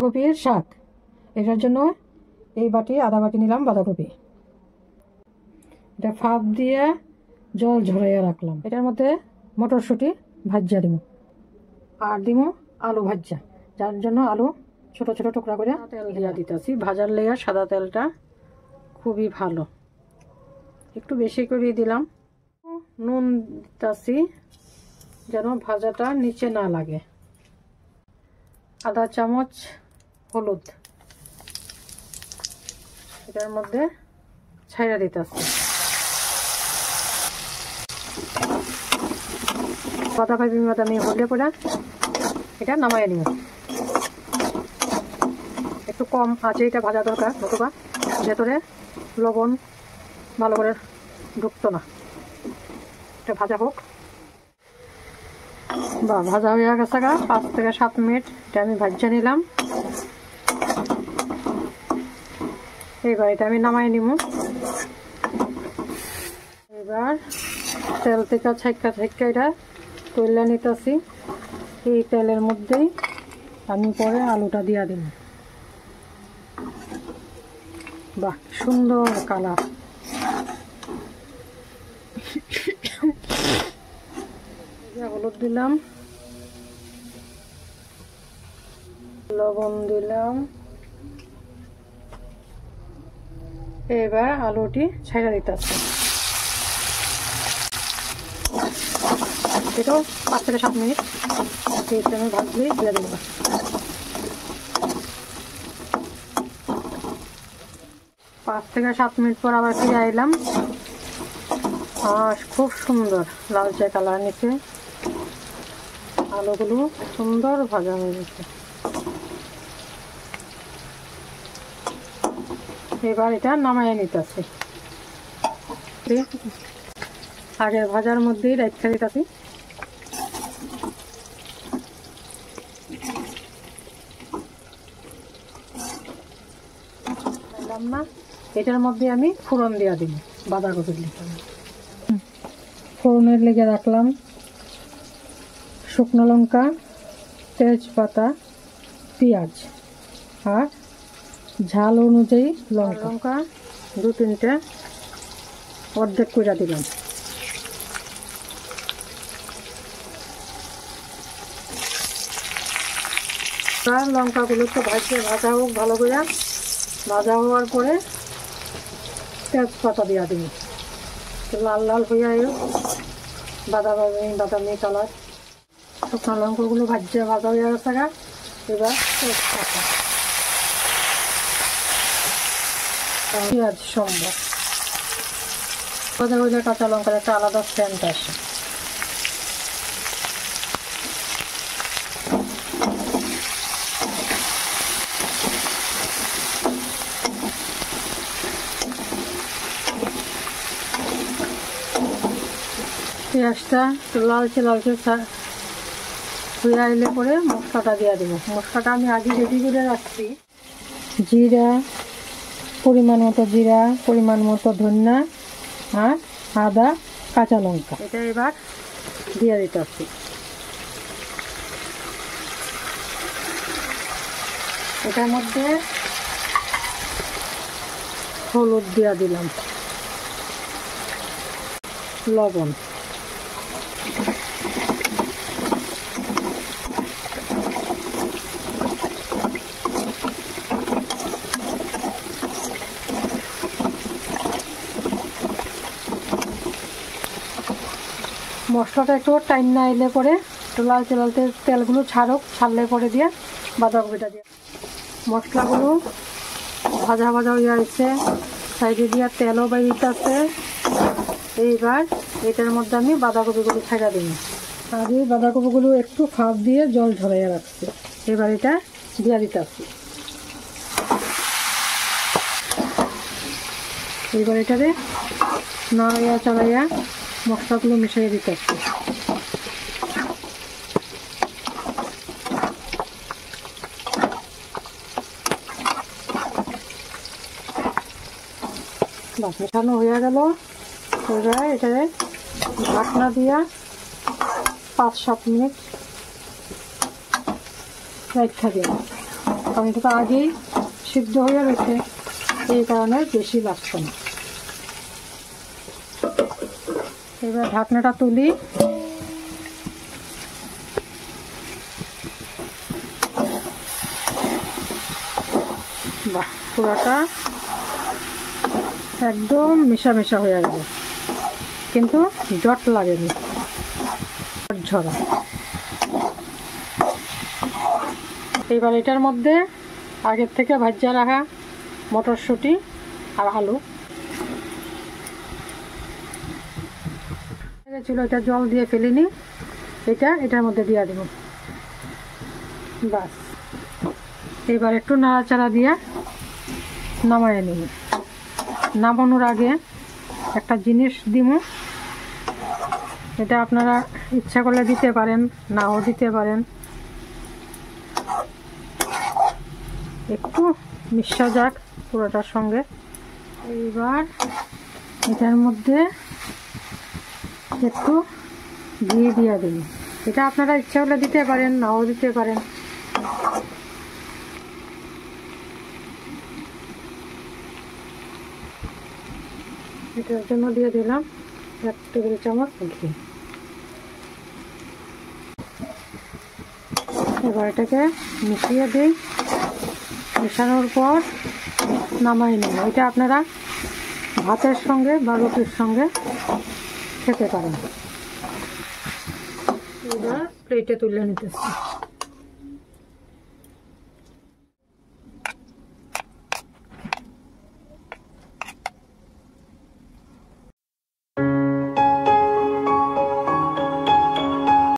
বাঁধাকপির শাক। এটার জন্য এই বাটি আধা বাটি নিলাম বাঁধাকপি। এটা ফাঁপ দিয়ে জল ঝরাইয়া রাখলাম। এটার মধ্যে মটরশুঁটি ভাজা দিব আর দিব আলু ভাজা, যার জন্য আলু ছোট ছোট টুকরা করে তেল দিয়ে দিতেছি। ভাজার লেগে সাদা তেলটা খুবই ভালো, একটু বেশি করে দিলাম। নুন দিতেছি যেন ভাজাটা নিচে না লাগে। আধা চামচ হলুদ এটার মধ্যে ছাইড়া দিতেছি। বাঁধাকপি বাদামি হলে পরে এটা নামাই নিব। একটু কম আছে এটা ভাজা দরকার, নতুবা ভেতরে লবণ ভালো করে ঢুকতো না। এটা ভাজা হোক। বা ভাজা হয়ে গেছে গা 5 থেকে 7 মিনিট এটা আমি ভাজা নিলাম। এবার এটা আমি নামাই নিব। এবার তেল থেকে ছাইকা এটা তৈলা নিতেছি। এই তেলের মধ্যেই আমি পরে আলুটা দিয়া দিব। বাহ, সুন্দর কালার। হলুদ দিলাম, লবণ দিলাম। এবার আলুটি ছাইড়া দিতেছি। এটাও 5 থেকে 7 মিনিট আমি ভাজলেই দিয়ে দেব। পাঁচ থেকে 7 মিনিট পর আবার ফিরে আইলাম। আর খুব সুন্দর লালচে কালার নিচে, আলুগুলো সুন্দর ভাজা হয়ে গেছে। এবার এটা নামাই নিতেছি। আগের ভাজার মধ্যেই রেখে দিতেছি। না, এটার মধ্যে আমি ফোড়ন দিয়া দিব। বাঁধাকপি ফোড়নের লেগে রাখলাম শুকনো লঙ্কা, তেজপাতা, পেঁয়াজ আর ঝাল অনুযায়ী লঙ্কা 2-3টে অর্ধেক করে দিলাম। লঙ্কাগুলো তো ভাজা হোক ভালো করে। ভাজা হওয়ার পরে তেজপাতা দিয়া দিই, লাল লাল হয়ে বাদামি কালার। শুকনো লঙ্কাগুলো ভাজা হয়ে গেছে। এবার তেজপাতা, পেঁয়াজ সম্ভব ভাজা হয়ে কাঁচা লঙ্কার একটা আলাদা সেন্ট আসে। পেঁয়াজটা লালচে হয়ে আইলে পরে মশলাটা দিয়ে দেবো। মশলাটা আমি আগে রেডি করে রাখছি। জিরা, পরিমাণ মতো জিরা, পরিমাণ মতো ধনিয়া আর আদা, কাঁচা লঙ্কা। এটা এবার দিয়ে দিতেছি। এটার মধ্যে হলুদ দিয়ে দিলাম, লবণ, মশলাটা একটু টাইম না এলে পরে একটু লালচে তেলগুলো ছাড়লে পরে দিয়ে বাঁধাকপিটা দিয়ে মশলাগুলো ভাজা হয়ে আসছে। সাইডে দিয়ে তেলও বেরিয়েছে। এইবার এটার মধ্যে আমি বাঁধাকপিগুলো ছেড়ে দিই। আগে বাঁধাকপিগুলো একটু ফাঁপ দিয়ে জল ঝরাইয়া রাখছি। এবার এটা দিয়ে দিতেছি। এবার এটারে নাড়াইয়া চালাইয়া মশলাগুলো মিশিয়ে দিতেছি। মেশানো হয়ে গেল। এবার এটারে ঢাকনা দিয়া 5-7 মিনিট রেখে দিলাম। কারণ এটা তো আগেই সিদ্ধ হয়ে গেছে, এই কারণে বেশি লাগছে না। এবার ঢাকনাটা তুলি। বাহ, পুরোটা একদম মেশা হয়ে গেল, কিন্তু জট লাগেনি, ঝরা। এবার এটার মধ্যে আগের থেকে ভাজা রাখা মটরশুঁটি আর আলু ছিল, এটা জল দিয়ে ফেলিনি, এটার মধ্যে দিয়ে দেব। বাস, এবার একটু নাড়াচাড়া দিয়ে নামায় নিব। নামানোর আগে একটা জিনিস দিব, এটা আপনারা ইচ্ছা করলে দিতে পারেন, নাও দিতে পারেন। একটু মিশা যাক পুরোটার সঙ্গে। এইবার এটার মধ্যে একটু ঘি দিয়ে দিন। এটা আপনারা ইচ্ছা করলে দিতে পারেন, নাও দিতে পারেন। এটার জন্য দিয়ে দিলাম 1 টেবিল চামচ ঘি। এবার এটাকে মিশিয়ে দিই। মেশানোর পর নামাই নেব। এটা আপনারা ভাতের সঙ্গে বা রুটির সঙ্গে খেতে পারেন। এবার প্লেটে তুলে নিতেছি।